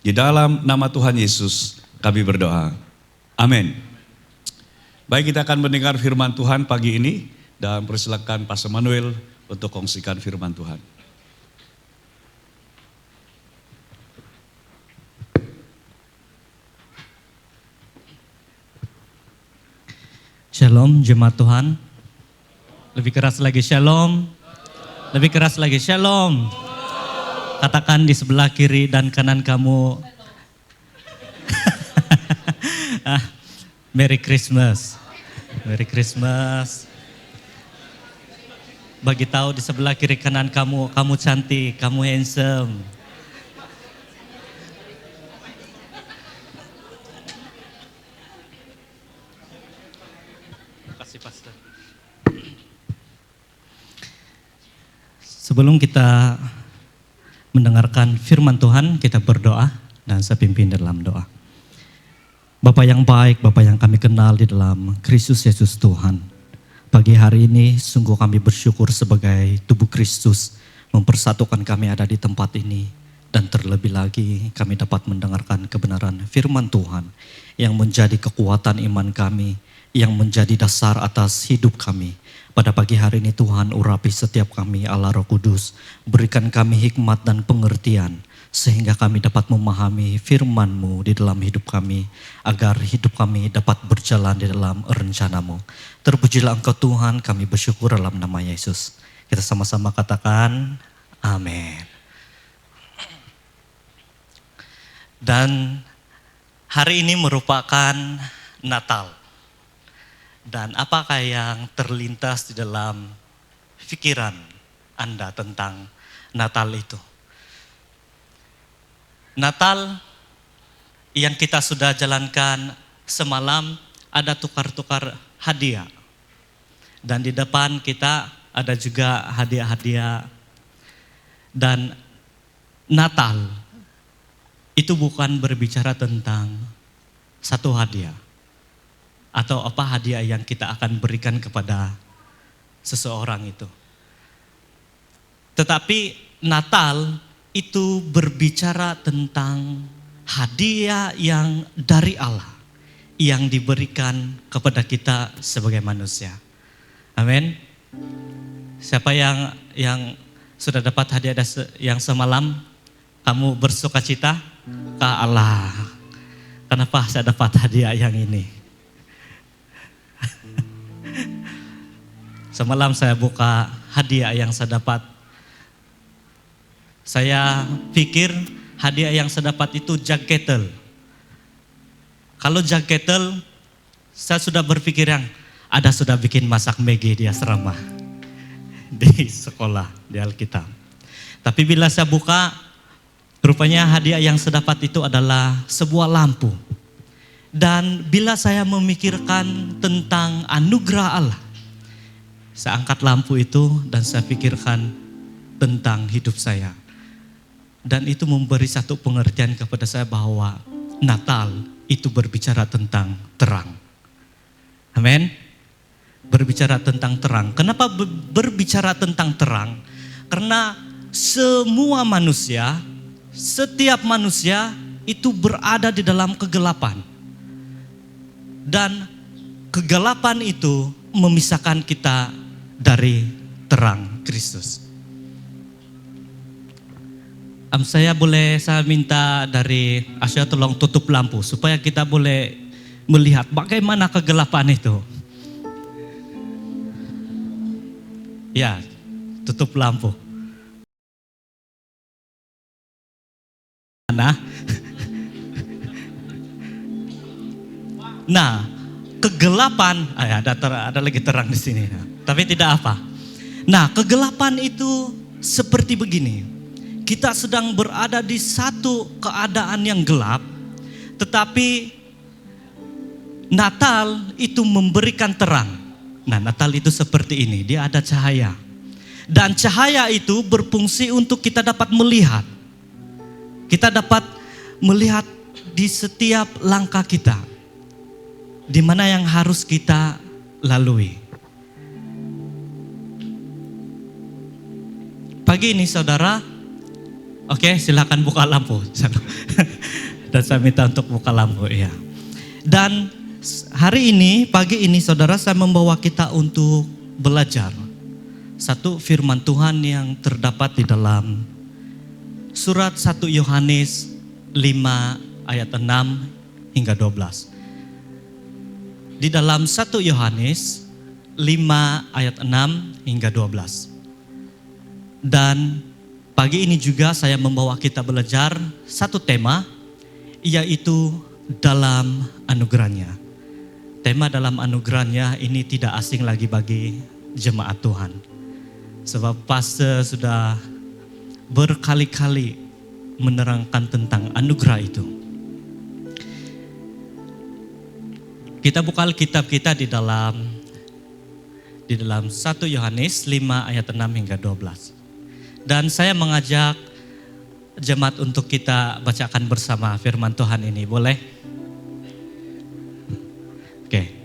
Di dalam nama Tuhan Yesus kami berdoa. Amin. Baik, kita akan mendengar firman Tuhan pagi ini dan persilakan Pastor Manuel untuk kongsikan firman Tuhan. Shalom jemaat Tuhan. Lebih keras lagi shalom. Lebih keras lagi shalom. Katakan di sebelah kiri dan kanan kamu. Merry Christmas. Merry Christmas. Bagi tahu di sebelah kiri kanan kamu, kamu cantik, kamu handsome. Pastor. Sebelum kita mendengarkan firman Tuhan, kita berdoa dan saya pimpin dalam doa. Bapa yang baik, Bapa yang kami kenal di dalam Kristus Yesus Tuhan. Pagi hari ini sungguh kami bersyukur sebagai tubuh Kristus mempersatukan kami ada di tempat ini. Dan terlebih lagi kami dapat mendengarkan kebenaran firman Tuhan yang menjadi kekuatan iman kami, yang menjadi dasar atas hidup kami. Pada pagi hari ini Tuhan urapi setiap kami Allah Roh Kudus. Berikan kami hikmat dan pengertian sehingga kami dapat memahami firman-Mu di dalam hidup kami. Agar hidup kami dapat berjalan di dalam rencana-Mu. Terpujilah Engkau Tuhan, kami bersyukur dalam nama Yesus. Kita sama-sama katakan amin. Dan hari ini merupakan Natal. Dan apakah yang terlintas di dalam pikiran Anda tentang Natal itu? Natal yang kita sudah jalankan semalam ada tukar-tukar hadiah. Dan di depan kita ada juga hadiah-hadiah. Dan Natal itu bukan berbicara tentang satu hadiah. Atau apa hadiah yang kita akan berikan kepada seseorang itu. Tetapi Natal itu berbicara tentang hadiah yang dari Allah. Yang diberikan kepada kita sebagai manusia. Amin. Siapa yang sudah dapat hadiah yang semalam? Kamu bersukacita? Ke Allah. Kenapa saya dapat hadiah yang ini? Semalam saya buka hadiah yang saya dapat. Saya pikir hadiah yang saya dapat itu jug kettle. Kalau jug kettle, saya sudah berpikir yang ada sudah bikin masak Maggi di asrama. Di sekolah, di Alkitab. Tapi bila saya buka, rupanya hadiah yang saya dapat itu adalah sebuah lampu. Dan bila saya memikirkan tentang anugerah Allah, saya angkat lampu itu dan saya pikirkan tentang hidup saya. Dan itu memberi satu pengertian kepada saya bahwa Natal itu berbicara tentang terang. Amin. Berbicara tentang terang. Kenapa berbicara tentang terang? Karena semua manusia, setiap manusia itu berada di dalam kegelapan. Dan kegelapan itu memisahkan kita dari terang Kristus. Saya minta dari Asia tolong tutup lampu supaya kita boleh melihat bagaimana kegelapan itu. Ya, tutup lampu. Nah, kegelapan, ada lagi terang di sini, tapi tidak apa. Nah, kegelapan itu seperti begini. Kita sedang berada di satu keadaan yang gelap, tetapi Natal itu memberikan terang. Nah, Natal itu seperti ini, dia ada cahaya. Dan cahaya itu berfungsi untuk kita dapat melihat. Kita dapat melihat di setiap langkah kita. Di mana yang harus kita lalui. Pagi ini saudara, oke silakan buka lampu. Dan saya minta untuk buka lampu ya. Dan hari ini, pagi ini saudara, saya membawa kita untuk belajar satu firman Tuhan yang terdapat di dalam surat 1 Yohanes 5 ayat 6 hingga 12. Di dalam 1 Yohanes 5 ayat 6 hingga 12. Dan pagi ini juga saya membawa kita belajar satu tema, yaitu dalam anugerahnya. Tema dalam anugerahnya ini tidak asing lagi bagi jemaat Tuhan. Sebab pastor sudah berkali-kali menerangkan tentang anugerah itu. Kita buka Alkitab kita di dalam 1 Yohanes 5 ayat 6 hingga 12. Dan saya mengajak jemaat untuk kita bacakan bersama firman Tuhan ini, boleh? Oke.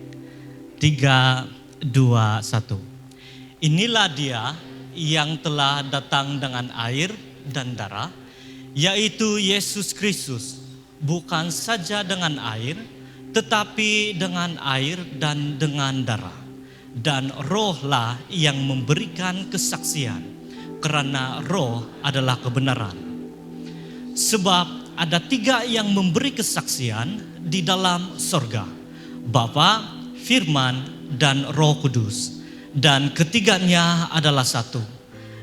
3, 2, 1. Inilah dia yang telah datang dengan air dan darah, yaitu Yesus Kristus, bukan saja dengan air, tetapi dengan air dan dengan darah. Dan rohlah yang memberikan kesaksian, karena roh adalah kebenaran. Sebab ada 3 yang memberi kesaksian di dalam sorga, Bapa, Firman, dan Roh Kudus. Dan ketiganya adalah satu.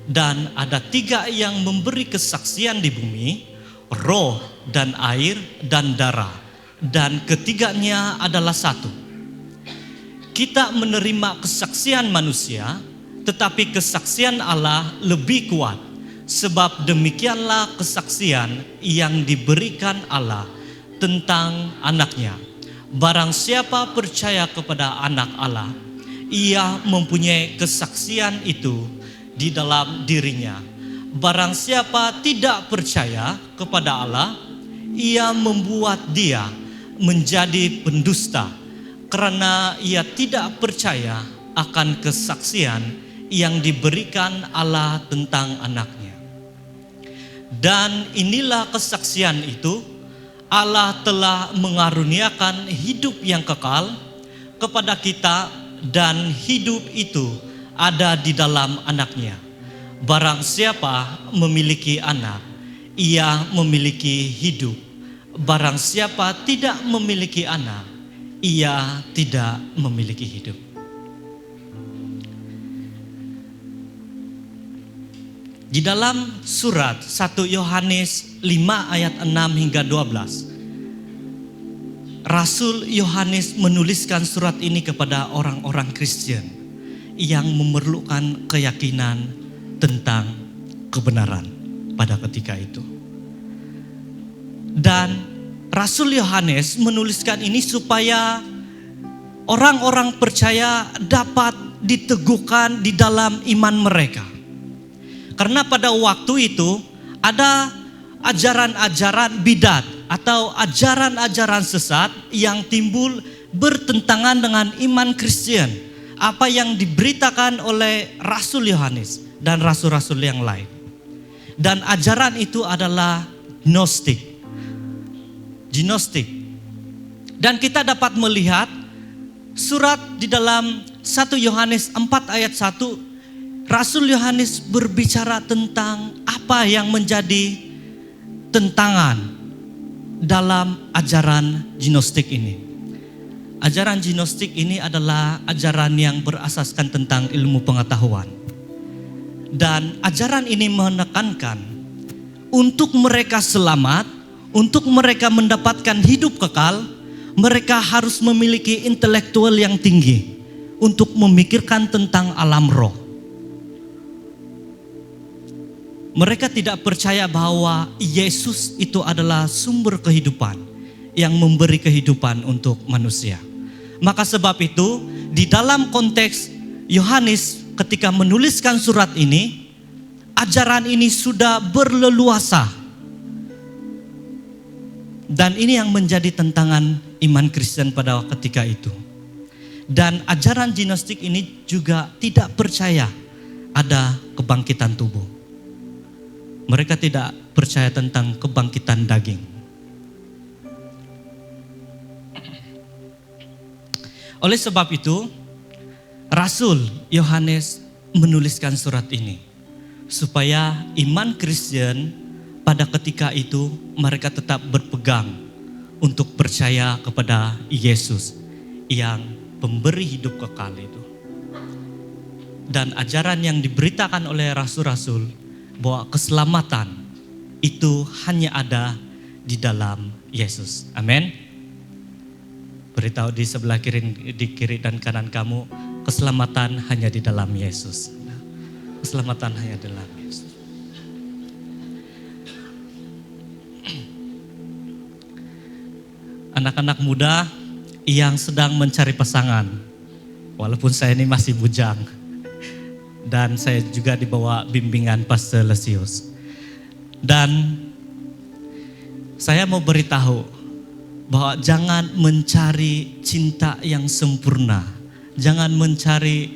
Dan ada 3 yang memberi kesaksian di bumi, roh dan air dan darah. Dan ketiganya adalah satu. Kita menerima kesaksian manusia, tetapi kesaksian Allah lebih kuat. Sebab demikianlah kesaksian yang diberikan Allah tentang anaknya. Barang siapa percaya kepada anak Allah, ia mempunyai kesaksian itu di dalam dirinya. Barang siapa tidak percaya kepada Allah, ia membuat dia menjadi pendusta, karena ia tidak percaya akan kesaksian yang diberikan Allah tentang anaknya. Dan inilah kesaksian itu, Allah telah mengaruniakan hidup yang kekal kepada kita, dan hidup itu ada di dalam anaknya. Barang siapa memiliki anak, ia memiliki hidup. Barang siapa tidak memiliki anak, ia tidak memiliki hidup. Di dalam surat 1 Yohanes 5 ayat 6 hingga 12, Rasul Yohanes menuliskan surat ini kepada orang-orang Kristen yang memerlukan keyakinan tentang kebenaran pada ketika itu. Dan Rasul Yohanes menuliskan ini supaya orang-orang percaya dapat diteguhkan di dalam iman mereka. Karena pada waktu itu ada ajaran-ajaran bidat atau ajaran-ajaran sesat yang timbul bertentangan dengan iman Kristen. Apa yang diberitakan oleh Rasul Yohanes dan rasul-rasul yang lain. Dan ajaran itu adalah Gnostik. Dan kita dapat melihat surat di dalam 1 Yohanes 4 ayat 1, Rasul Yohanes berbicara tentang apa yang menjadi tentangan dalam ajaran Gnostik ini. Ajaran Gnostik ini adalah ajaran yang berasaskan tentang ilmu pengetahuan. Dan ajaran ini menekankan untuk mereka selamat, untuk mereka mendapatkan hidup kekal, mereka harus memiliki intelektual yang tinggi untuk memikirkan tentang alam roh. Mereka tidak percaya bahwa Yesus itu adalah sumber kehidupan yang memberi kehidupan untuk manusia. Maka sebab itu, di dalam konteks Yohanes ketika menuliskan surat ini, ajaran ini sudah berleluasa. Dan ini yang menjadi tantangan iman Kristen pada ketika itu. Dan ajaran Gnostik ini juga tidak percaya ada kebangkitan tubuh. Mereka tidak percaya tentang kebangkitan daging. Oleh sebab itu, Rasul Yohanes menuliskan surat ini supaya iman Kristen pada ketika itu mereka tetap berpegang untuk percaya kepada Yesus yang pemberi hidup kekal itu. Dan ajaran yang diberitakan oleh rasul-rasul bahwa keselamatan itu hanya ada di dalam Yesus. Amin. Beritahu di sebelah kiri, di kiri dan kanan kamu, keselamatan hanya di dalam Yesus. Keselamatan hanya di dalam Yesus. Anak-anak muda yang sedang mencari pasangan, walaupun saya ini masih bujang, dan saya juga dibawa bimbingan Pastor Lesius. Dan saya mau beritahu bahwa jangan mencari cinta yang sempurna. Jangan mencari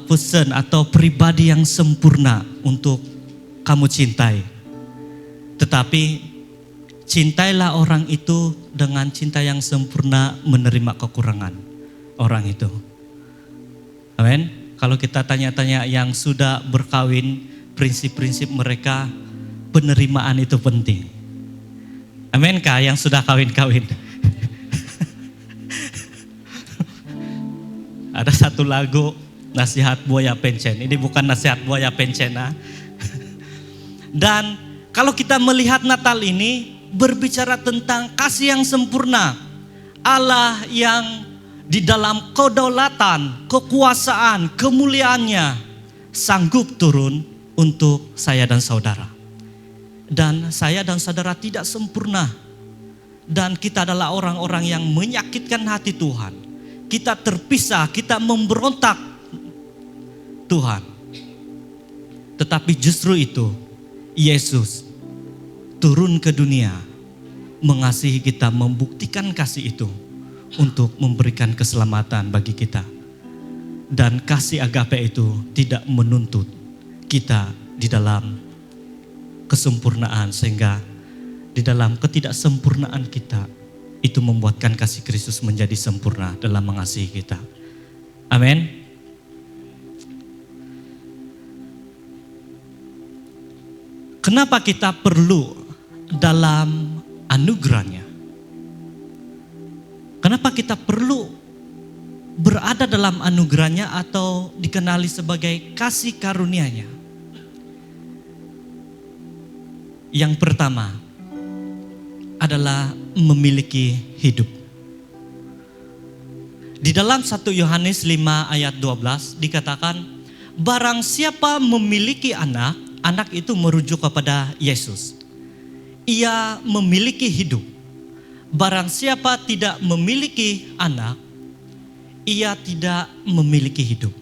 person atau pribadi yang sempurna untuk kamu cintai. Tetapi cintailah orang itu dengan cinta yang sempurna, menerima kekurangan orang itu. Amin. Kalau kita tanya-tanya yang sudah berkawin, prinsip-prinsip mereka, penerimaan itu penting. Amin kah yang sudah kawin-kawin? Ada satu lagu, nasihat buaya pencen. Ini bukan nasihat buaya pencena. Dan kalau kita melihat Natal ini berbicara tentang kasih yang sempurna. Allah yang di dalam kedaulatan, kekuasaan, kemuliaannya sanggup turun untuk saya dan saudara. Dan saya dan saudara tidak sempurna. Dan kita adalah orang-orang yang menyakitkan hati Tuhan. Kita terpisah, kita memberontak Tuhan. Tetapi justru itu, Yesus turun ke dunia, mengasihi kita, membuktikan kasih itu untuk memberikan keselamatan bagi kita. Dan kasih agape itu tidak menuntut kita di dalam kesempurnaan, sehingga di dalam ketidaksempurnaan kita itu membuatkan kasih Kristus menjadi sempurna dalam mengasihi kita. Amin. Kenapa kita perlu dalam anugerahnya? Kenapa kita perlu berada dalam anugerahnya atau dikenali sebagai kasih karunia-Nya? Yang pertama adalah memiliki hidup. Di dalam 1 Yohanes 5 ayat 12 dikatakan, barang siapa memiliki anak, anak itu merujuk kepada Yesus. Ia memiliki hidup. Barang siapa tidak memiliki anak, ia tidak memiliki hidup.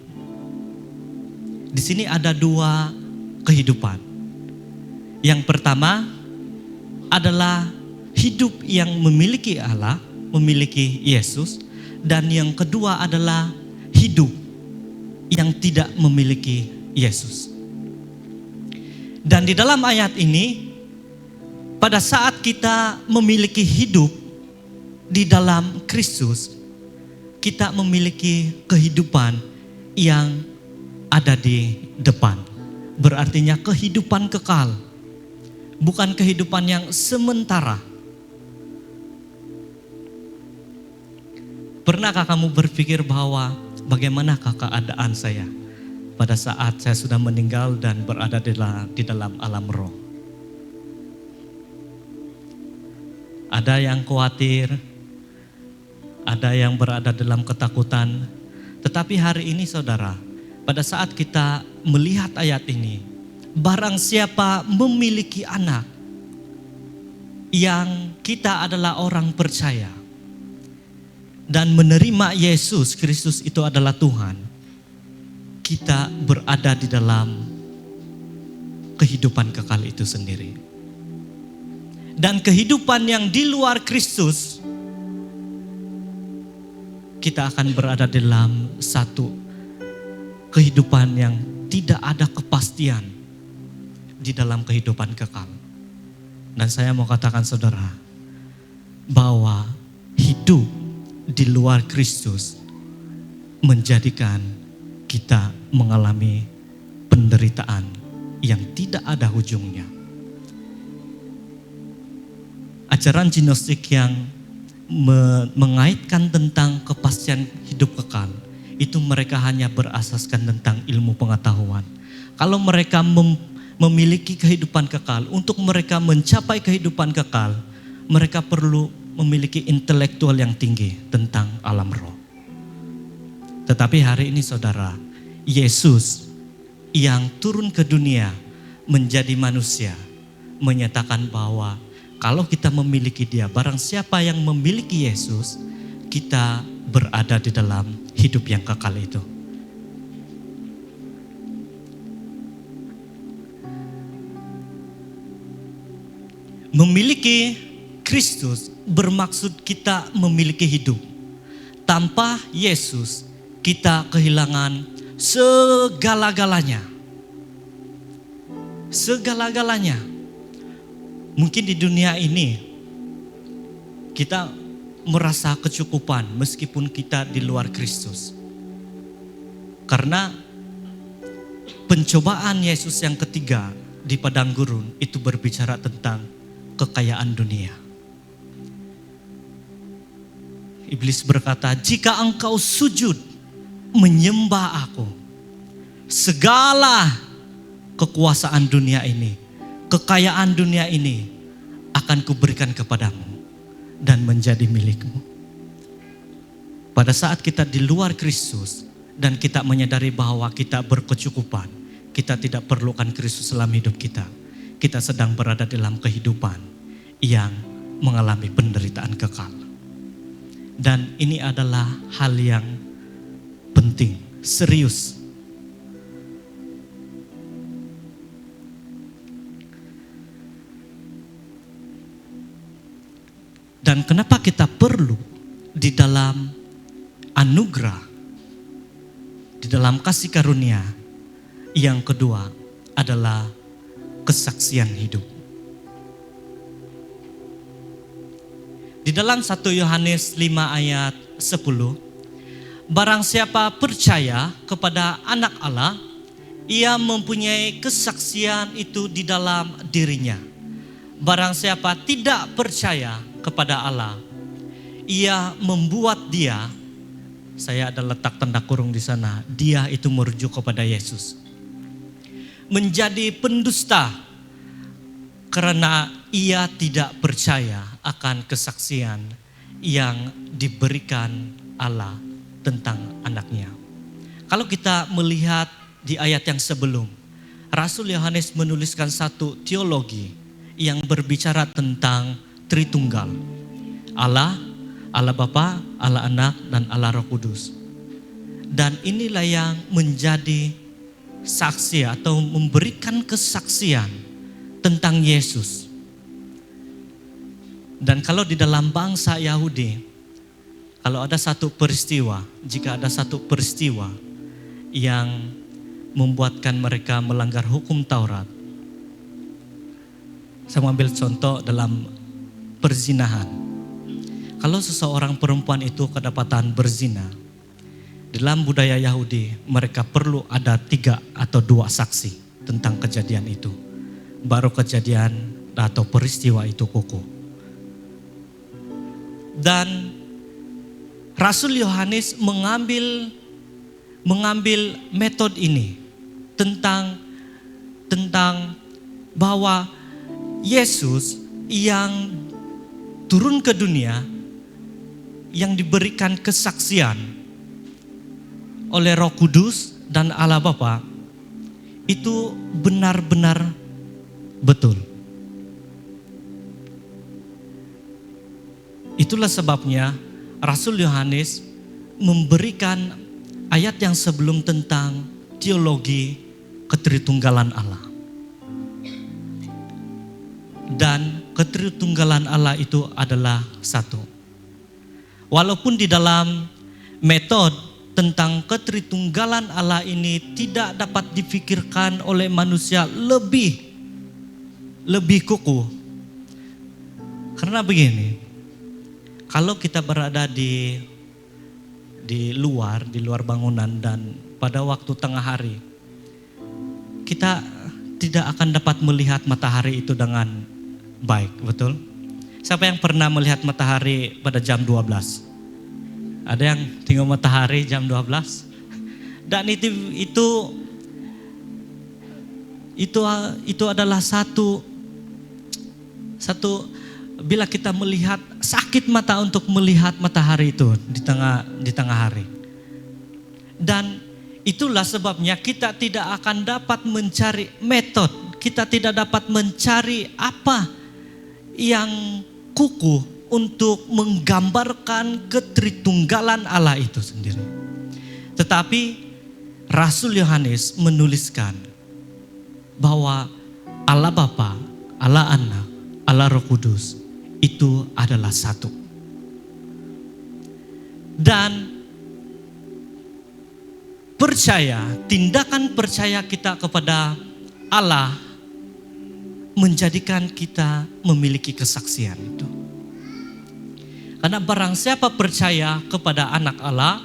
Di sini ada dua kehidupan. Yang pertama adalah hidup yang memiliki Allah, memiliki Yesus. Dan yang kedua adalah hidup yang tidak memiliki Yesus. Dan di dalam ayat ini, pada saat kita memiliki hidup di dalam Kristus, kita memiliki kehidupan yang ada di depan. Berartinya kehidupan kekal. Bukan kehidupan yang sementara. Pernahkah kamu berpikir bahwa bagaimanakah keadaan saya pada saat saya sudah meninggal dan berada di dalam alam roh? Ada yang khawatir, ada yang berada dalam ketakutan. Tetapi hari ini saudara, pada saat kita melihat ayat ini, barang siapa memiliki anak, yang kita adalah orang percaya dan menerima Yesus Kristus itu adalah Tuhan, kita berada di dalam kehidupan kekal itu sendiri. Dan kehidupan yang di luar Kristus, kita akan berada dalam satu kehidupan yang tidak ada kepastian di dalam kehidupan kekal. Dan saya mau katakan saudara, bahwa hidup di luar Kristus menjadikan kita mengalami penderitaan yang tidak ada ujungnya. Ajaran gnostik yang mengaitkan tentang kepastian hidup kekal, itu mereka hanya berasaskan tentang ilmu pengetahuan. Kalau mereka memiliki kehidupan kekal, untuk mereka mencapai kehidupan kekal, mereka perlu memiliki intelektual yang tinggi tentang alam roh. Tetapi hari ini saudara, Yesus yang turun ke dunia menjadi manusia menyatakan bahwa kalau kita memiliki Dia, barang siapa yang memiliki Yesus, kita berada di dalam hidup yang kekal itu. Memiliki Kristus bermaksud kita memiliki hidup. Tanpa Yesus, kita kehilangan segala-galanya. Segala-galanya. Mungkin di dunia ini kita merasa kecukupan meskipun kita di luar Kristus. Karena pencobaan Yesus yang ketiga di padang gurun itu berbicara tentang kekayaan dunia. Iblis berkata, jika engkau sujud menyembah aku, segala kekuasaan dunia ini, kekayaan dunia ini akan kuberikan kepadamu dan menjadi milikmu. Pada saat kita di luar Kristus dan kita menyadari bahwa kita berkecukupan, kita tidak perlukan Kristus dalam hidup kita. Kita sedang berada dalam kehidupan yang mengalami penderitaan kekal. Dan ini adalah hal yang penting, serius. Dan kenapa kita perlu di dalam anugerah, di dalam kasih karunia? Yang kedua adalah kesaksian hidup. Di dalam 1 Yohanes 5 ayat 10, barang siapa percaya kepada anak Allah, ia mempunyai kesaksian itu di dalam dirinya. Barang siapa tidak percaya kepada Allah, ia membuat dia, saya ada letak tanda kurung di sana, dia itu merujuk kepada Yesus, menjadi pendusta karena ia tidak percaya akan kesaksian yang diberikan Allah tentang anaknya. Kalau kita melihat di ayat yang sebelum, Rasul Yohanes menuliskan satu teologi yang berbicara tentang Tritunggal. Allah, Allah Bapa, Allah Anak, dan Allah Roh Kudus. Dan inilah yang menjadi saksi atau memberikan kesaksian tentang Yesus. Dan kalau di dalam bangsa Yahudi, kalau ada satu peristiwa, jika ada satu peristiwa yang membuatkan mereka melanggar hukum Taurat. Saya mengambil contoh dalam perzinahan. Kalau seseorang perempuan itu kedapatan berzina, dalam budaya Yahudi mereka perlu ada 3 atau 2 saksi tentang kejadian itu. Baru kejadian atau peristiwa itu kukuh. Dan Rasul Yohanes mengambil metode ini tentang bahwa Yesus yang turun ke dunia, yang diberikan kesaksian oleh Roh Kudus dan Allah Bapa, itu benar-benar betul. Itulah sebabnya Rasul Yohanes memberikan ayat yang sebelum tentang teologi ketritunggalan Allah. Dan ketritunggalan Allah itu adalah satu. Walaupun di dalam metode tentang ketritunggalan Allah ini tidak dapat difikirkan oleh manusia lebih kukuh. Karena begini, kalau kita berada di di luar bangunan, dan pada waktu tengah hari kita tidak akan dapat melihat matahari itu dengan baik, betul? Siapa yang pernah melihat matahari pada jam 12? Ada yang tengok matahari jam 12? Dan itu adalah satu bila kita melihat, sakit mata untuk melihat matahari itu di tengah hari. Dan itulah sebabnya kita tidak akan dapat mencari metode, kita tidak dapat mencari apa yang kukuh untuk menggambarkan ketritunggalan Allah itu sendiri. Tetapi Rasul Yohanes menuliskan bahwa Allah Bapa, Allah Anak, Allah Roh Kudus itu adalah satu. Dan tindakan percaya kita kepada Allah menjadikan kita memiliki kesaksian itu. Karena barang siapa percaya kepada anak Allah,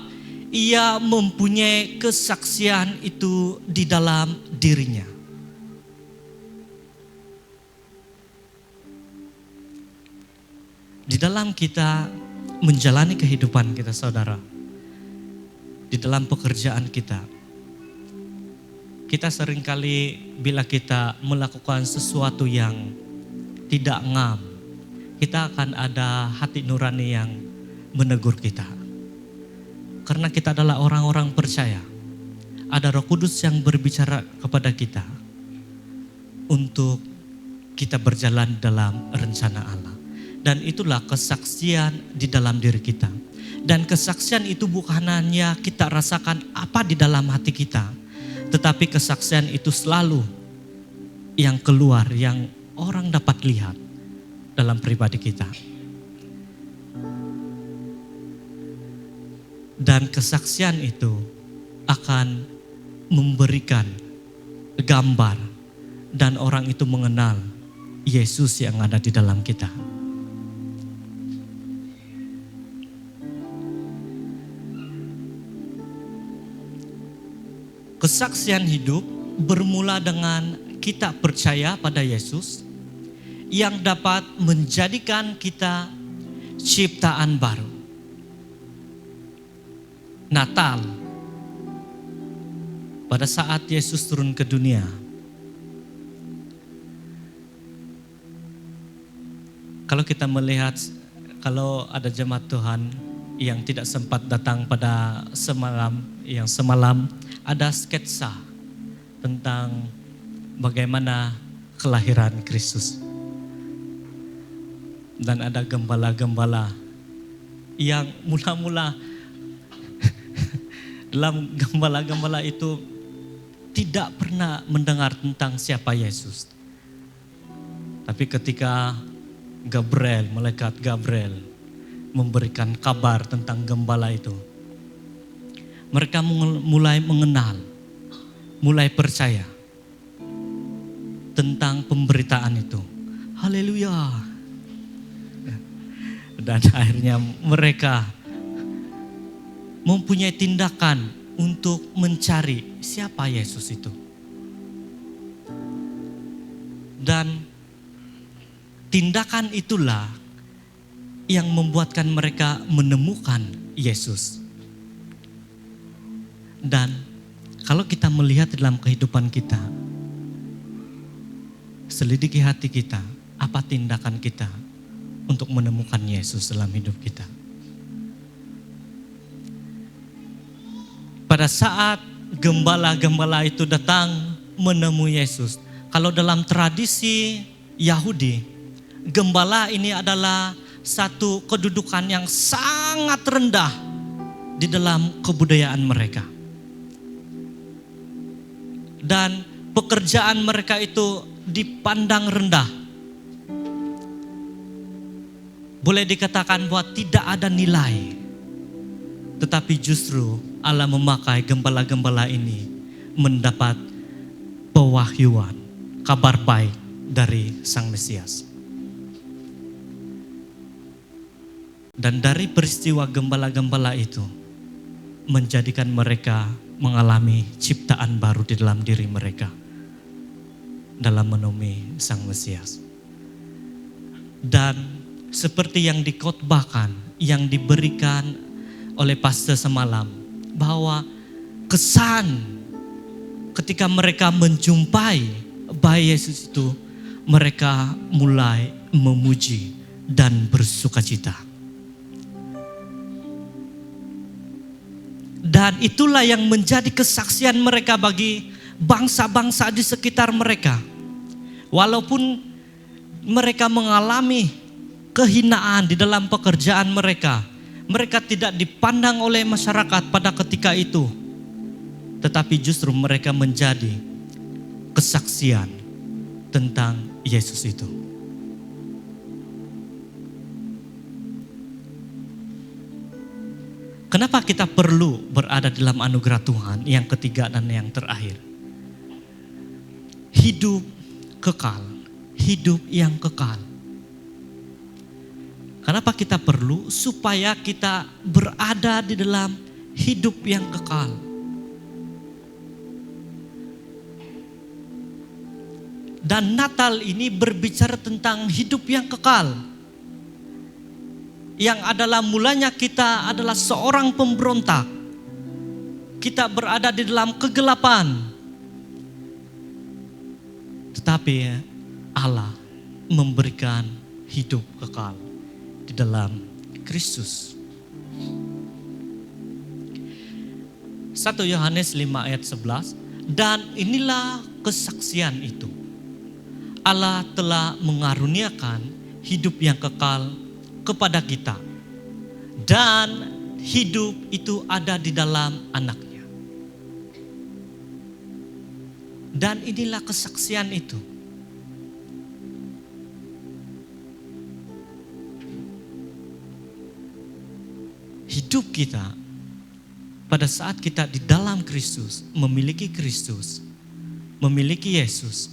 ia mempunyai kesaksian itu di dalam dirinya. Di dalam kita menjalani kehidupan kita, saudara, di dalam pekerjaan kita seringkali bila kita melakukan sesuatu yang tidak ngam, kita akan ada hati nurani yang menegur kita. Karena kita adalah orang-orang percaya, ada Roh Kudus yang berbicara kepada kita untuk kita berjalan dalam rencana Allah. Dan itulah kesaksian di dalam diri kita. Dan kesaksian itu bukan hanya kita rasakan apa di dalam hati kita, tetapi kesaksian itu selalu yang keluar, yang orang dapat lihat dalam pribadi kita. Dan kesaksian itu akan memberikan gambar dan orang itu mengenal Yesus yang ada di dalam kita. Kesaksian hidup bermula dengan kita percaya pada Yesus yang dapat menjadikan kita ciptaan baru. Natal, pada saat Yesus turun ke dunia, kalau kita melihat, kalau ada jemaat Tuhan yang tidak sempat datang pada semalam, ada sketsa tentang bagaimana kelahiran Kristus. Dan ada gembala-gembala yang mula-mula dalam gembala-gembala itu tidak pernah mendengar tentang siapa Yesus. Tapi ketika malaikat Gabriel memberikan kabar tentang gembala itu, mereka mulai mengenal, mulai percaya tentang pemberitaan itu. Haleluya. Dan akhirnya mereka mempunyai tindakan untuk mencari siapa Yesus itu. Dan tindakan itulah yang membuatkan mereka menemukan Yesus. Dan kalau kita melihat dalam kehidupan kita, selidiki hati kita, apa tindakan kita untuk menemukan Yesus dalam hidup kita. Pada saat gembala-gembala itu datang menemui Yesus, kalau dalam tradisi Yahudi, gembala ini adalah satu kedudukan yang sangat rendah di dalam kebudayaan mereka. Dan pekerjaan mereka itu dipandang rendah. Boleh dikatakan bahwa tidak ada nilai. Tetapi justru Allah memakai gembala-gembala ini mendapat pewahyuan, kabar baik dari Sang Mesias. Dan dari peristiwa gembala-gembala itu, menjadikan mereka mengalami ciptaan baru di dalam diri mereka dalam menemui Sang Mesias. Dan seperti yang dikhotbahkan, yang diberikan oleh pastor semalam, bahwa kesan ketika mereka menjumpai bayi Yesus itu, mereka mulai memuji dan bersukacita. Dan itulah yang menjadi kesaksian mereka bagi bangsa-bangsa di sekitar mereka. Walaupun mereka mengalami kehinaan di dalam pekerjaan mereka, mereka tidak dipandang oleh masyarakat pada ketika itu. Tetapi justru mereka menjadi kesaksian tentang Yesus itu. Kenapa kita perlu berada dalam anugerah Tuhan? Yang ketiga dan yang terakhir, hidup kekal, hidup yang kekal. Kenapa kita perlu? Supaya kita berada di dalam hidup yang kekal. Dan Natal ini berbicara tentang hidup yang kekal. Yang adalah mulanya kita adalah seorang pemberontak. Kita berada di dalam kegelapan. Tetapi Allah memberikan hidup kekal di dalam Kristus. 1 Yohanes 5 ayat 11. Dan inilah kesaksian itu. Allah telah mengaruniakan hidup yang kekal kepada kita. Dan hidup itu ada di dalam anaknya. Dan inilah kesaksian itu. Hidup kita pada saat kita di dalam Kristus, memiliki Kristus, memiliki Yesus.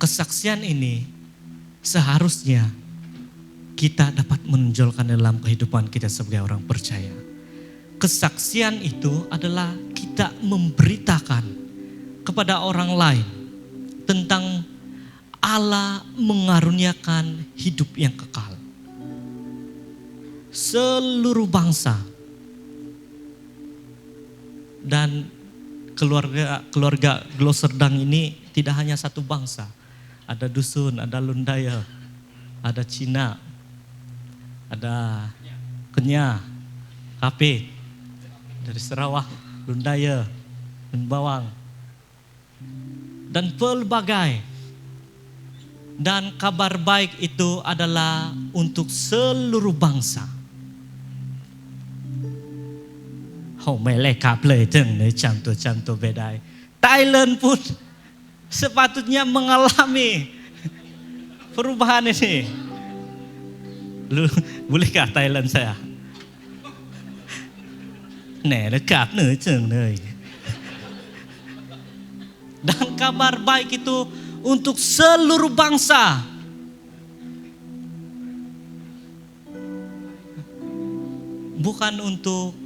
Kesaksian ini seharusnya kita dapat menonjolkan dalam kehidupan kita sebagai orang percaya. Kesaksian itu adalah kita memberitakan kepada orang lain tentang Allah mengaruniakan hidup yang kekal. Seluruh bangsa dan keluarga Gloserdang ini tidak hanya satu bangsa. Ada dusun, ada Lundaya, ada Cina, ada Kenya, Kape, dari Sarawak, Lundaya, dan Bawang, dan pelbagai. Dan kabar baik itu adalah untuk seluruh bangsa. Oh, melekap le deng ne canto bedai. Thailand pun sepatutnya mengalami perubahan ini. Lu bolehkah Thailand saya? Dekat ceng. Dan kabar baik itu untuk seluruh bangsa. Bukan untuk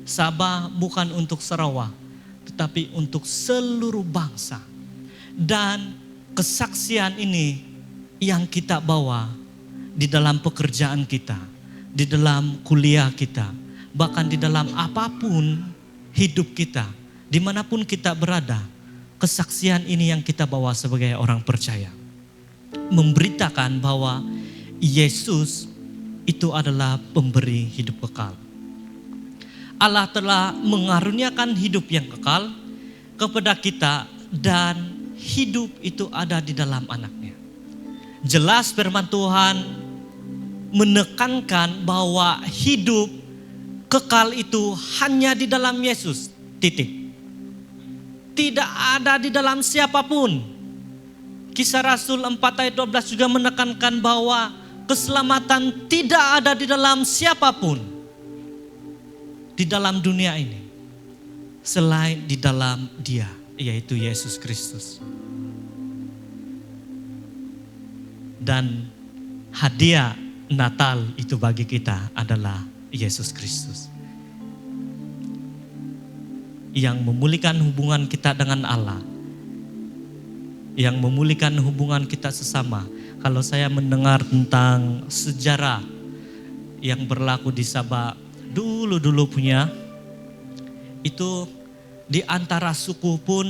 Sabah, bukan untuk Sarawak, tetapi untuk seluruh bangsa. Dan kesaksian ini yang kita bawa di dalam pekerjaan kita, di dalam kuliah kita, bahkan di dalam apapun hidup kita, dimanapun kita berada. Kesaksian ini yang kita bawa sebagai orang percaya. Memberitakan bahwa Yesus itu adalah pemberi hidup kekal. Allah telah mengaruniakan hidup yang kekal kepada kita dan hidup itu ada di dalam anaknya. Jelas firman Tuhan menekankan bahwa hidup kekal itu hanya di dalam Yesus. Titik. Tidak ada di dalam siapapun. Kisah Rasul 4 ayat 12 juga menekankan bahwa keselamatan tidak ada di dalam siapapun di dalam dunia ini selain di dalam Dia, yaitu Yesus Kristus. Dan hadiah Natal itu bagi kita adalah Yesus Kristus. Yang memulihkan hubungan kita dengan Allah. Yang memulihkan hubungan kita sesama. Kalau saya mendengar tentang sejarah yang berlaku di Sabah dulu punya, itu di antara suku pun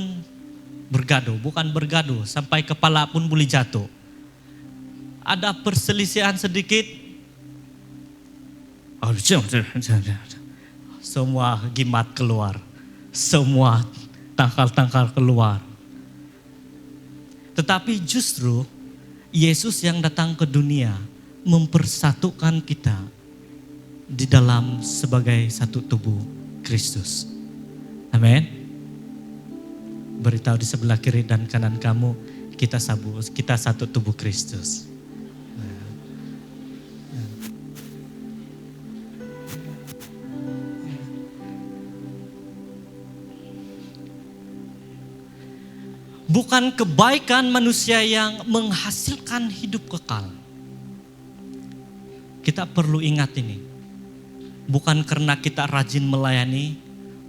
bergaduh, bukan bergaduh, sampai kepala pun boleh jatuh. Ada perselisihan sedikit, semua gimat keluar, semua tangkal-tangkal keluar. Tetapi justru Yesus yang datang ke dunia mempersatukan kita di dalam sebagai satu tubuh Kristus. Amin. Beritahu di sebelah kiri dan kanan kamu, kita satu tubuh Kristus. Bukan kebaikan manusia yang menghasilkan hidup kekal. Kita perlu ingat ini. Bukan karena kita rajin melayani,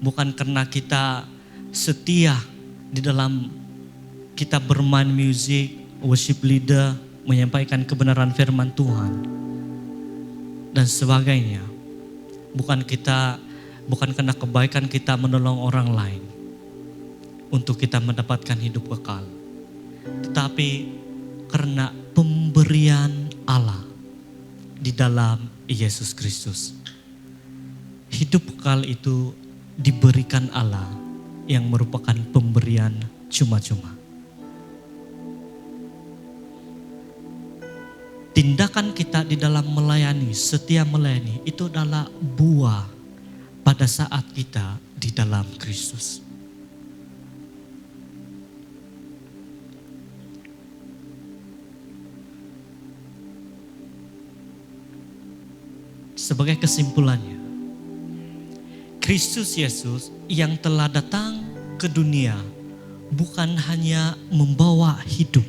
bukan karena kita setia di dalam kita bermain musik, worship leader, menyampaikan kebenaran firman Tuhan dan sebagainya. Bukan karena kebaikan kita menolong orang lain untuk kita mendapatkan hidup kekal, tetapi karena pemberian Allah di dalam Yesus Kristus. Hidup kekal itu diberikan Allah yang merupakan pemberian cuma-cuma. Tindakan kita di dalam melayani, setia melayani, itu adalah buah pada saat kita di dalam Kristus. Sebagai kesimpulannya, Kristus Yesus yang telah datang ke dunia bukan hanya membawa hidup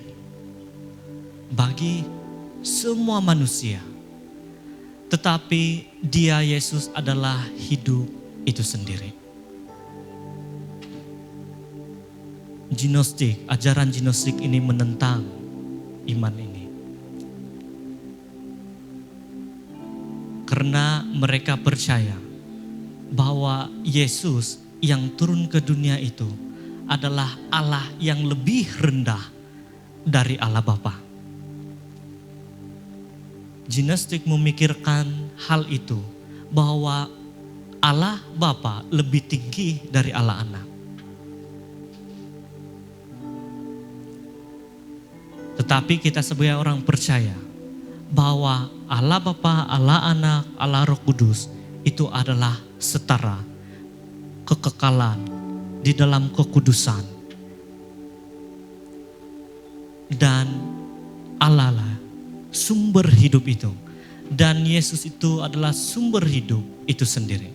bagi semua manusia, tetapi Dia Yesus adalah hidup itu sendiri. Gnostik, ajaran gnostik ini menentang iman ini. Karena mereka percaya bahwa Yesus yang turun ke dunia itu adalah Allah yang lebih rendah dari Allah Bapa. Gnostik memikirkan hal itu, bahwa Allah Bapa lebih tinggi dari Allah Anak. Tetapi kita sebagai orang percaya bahwa Allah Bapa, Allah Anak, Allah Roh Kudus itu adalah setara, kekekalan di dalam kekudusan. Dan Allah lah sumber hidup itu. Dan Yesus itu adalah sumber hidup itu sendiri.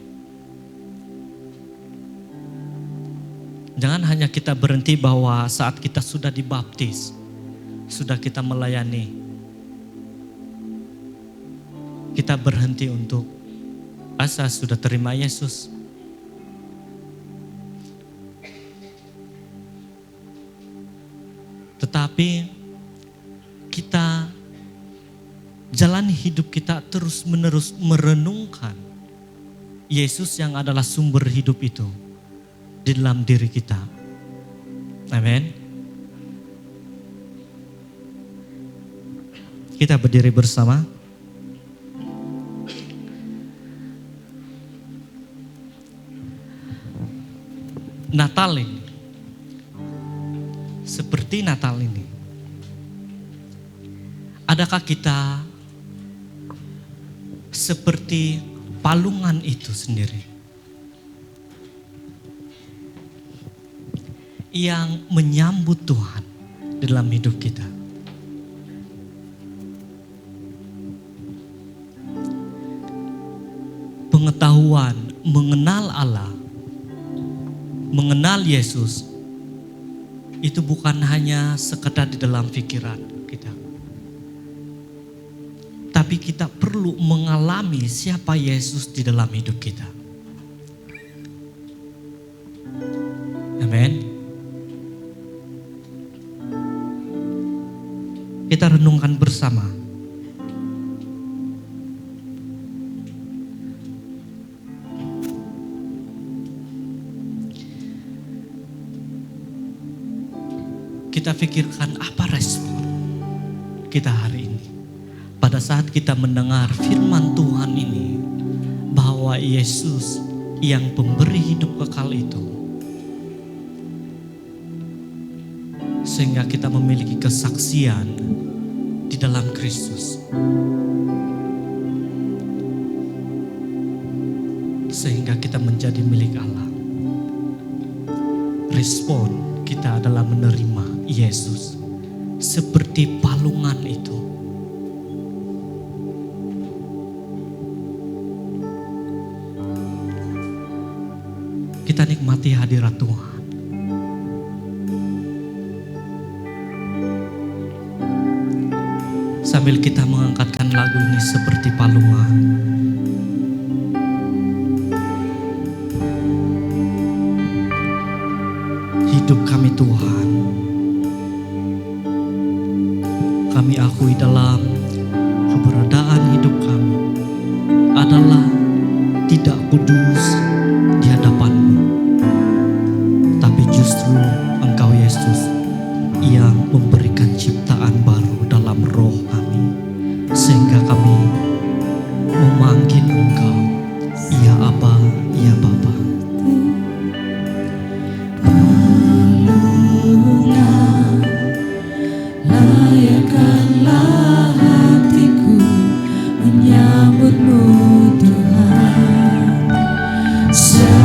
Jangan hanya kita berhenti bahwa saat kita sudah dibaptis, sudah kita melayani, kita berhenti untuk asa sudah terima Yesus. Tetapi kita jalani hidup kita terus menerus merenungkan Yesus yang adalah sumber hidup itu di dalam diri kita. Amin. Kita berdiri bersama. Natal ini, seperti Natal ini, adakah kita seperti palungan itu sendiri yang menyambut Tuhan dalam hidup kita? Pengetahuan mengenal Allah, mengenal Yesus itu bukan hanya sekedar di dalam pikiran kita, tapi Tapi kita perlu mengalami siapa Yesus di dalam hidup kita. Amin. Kita renungkan bersama. Kita pikirkan apa respon kita hari ini pada saat kita mendengar firman Tuhan ini, bahwa Yesus yang pemberi hidup kekal itu, sehingga kita memiliki kesaksian di dalam Kristus, sehingga kita menjadi milik Allah. Respon kita adalah menerima Yesus seperti palungan itu. Kita nikmati hadirat Tuhan. Sambil kita mengangkatkan lagu ini seperti palungan. Hidup kami Tuhan, kami akui dalam keberadaan hidup kami adalah tidak kudus di hadapan-Mu, tapi justru Engkau Yesus yang memberikan ciptaan baru dalam roh kami, sehingga kami memanggil Engkau, ya Aba, ya Bapa. Layakkanlah hatiku menyambut-Mu Tuhan, seperti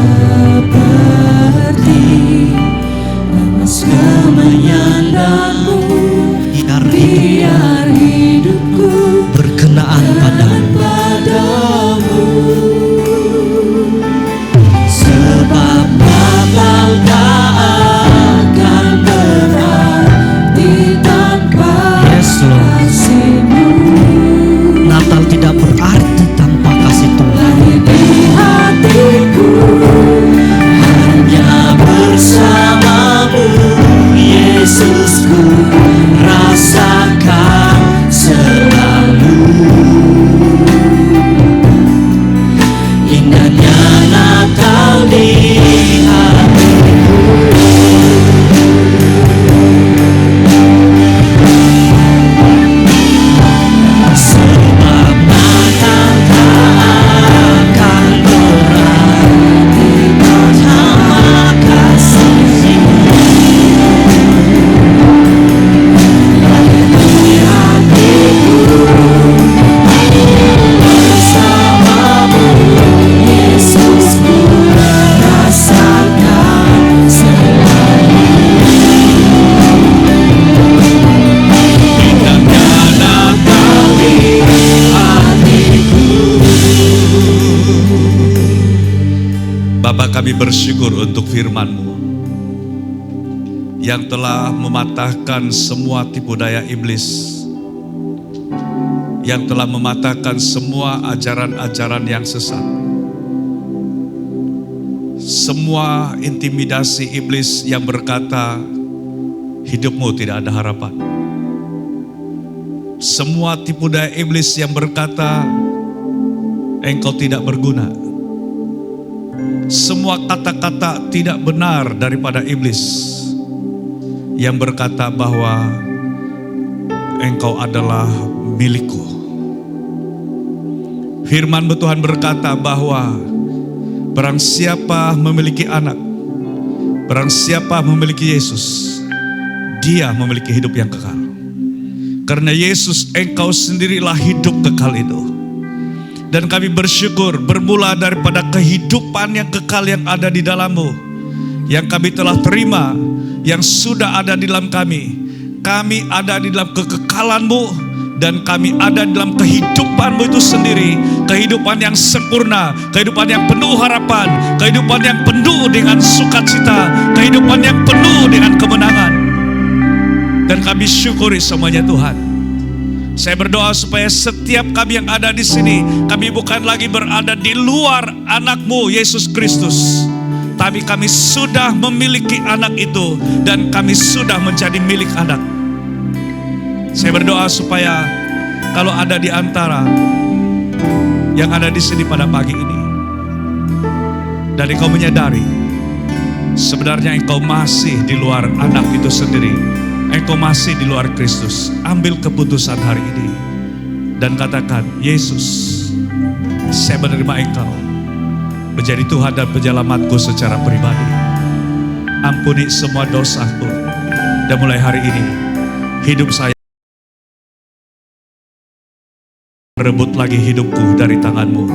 emas kemenyandarmu, biar hidupku Berkenaan padamu, sebab Natal tak akan berarti tanpa Yes, Lord. kasih-Mu. Natal tidak berarti tanpa kasih Tuhan. Di hatiku hanya bersama-Mu, Yesusku, rasakan selalu indahnya Natal di hatiku. Sebab Natal tak akan berarti tanpa kasih-Mu. Di hatiku bersama-Mu, Yesusku, rasakan selalu indahnya Natal di hatiku. Bapa, kami bersyukur untuk firman-Mu yang telah mematahkan semua tipu daya iblis, yang telah mematahkan semua ajaran-ajaran yang sesat, semua intimidasi iblis yang berkata hidupmu tidak ada harapan, semua tipu daya iblis yang berkata engkau tidak berguna, semua kata-kata tidak benar daripada iblis yang berkata bahwa engkau adalah milikku. Firman Tuhan berkata bahwa barang siapa memiliki anak, barang siapa memiliki Yesus, dia memiliki hidup yang kekal. Karena Yesus, engkau sendirilah hidup kekal itu. Dan kami bersyukur bermula daripada kehidupan yang kekal yang ada di dalam-Mu, yang kami telah terima, yang sudah ada di dalam kami. Kami ada di dalam kekekalan-Mu, dan kami ada di dalam kehidupan-Mu itu sendiri. Kehidupan yang sempurna, kehidupan yang penuh harapan, kehidupan yang penuh dengan sukacita, kehidupan yang penuh dengan kemenangan. Dan kami syukuri semuanya Tuhan. Saya berdoa supaya setiap kami yang ada di sini, kami bukan lagi berada di luar anak-Mu Yesus Kristus, tapi kami sudah memiliki anak itu dan kami sudah menjadi milik anak. Saya berdoa supaya kalau ada di antara yang ada di sini pada pagi ini, dan engkau menyadari sebenarnya engkau masih di luar anak itu sendiri, engkau masih di luar Kristus, ambil keputusan hari ini dan katakan, Yesus, saya menerima engkau menjadi Tuhan dan penyelamatku secara pribadi. Ampuni semua dosaku, dan mulai hari ini hidup saya merebut lagi hidupku dari tangan-Mu,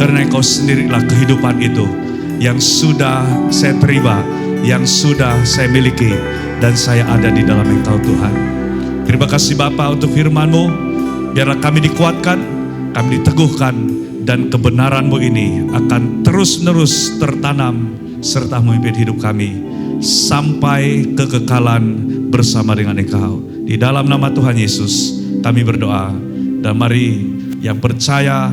karena engkau sendirilah kehidupan itu yang sudah saya terima, yang sudah saya miliki, dan saya ada di dalam engkau Tuhan. Terima kasih Bapa untuk firman-Mu, biarlah kami dikuatkan, kami diteguhkan, dan kebenaran-Mu ini akan terus-menerus tertanam serta memimpin hidup kami sampai kekekalan bersama dengan engkau. Di dalam nama Tuhan Yesus kami berdoa, dan mari yang percaya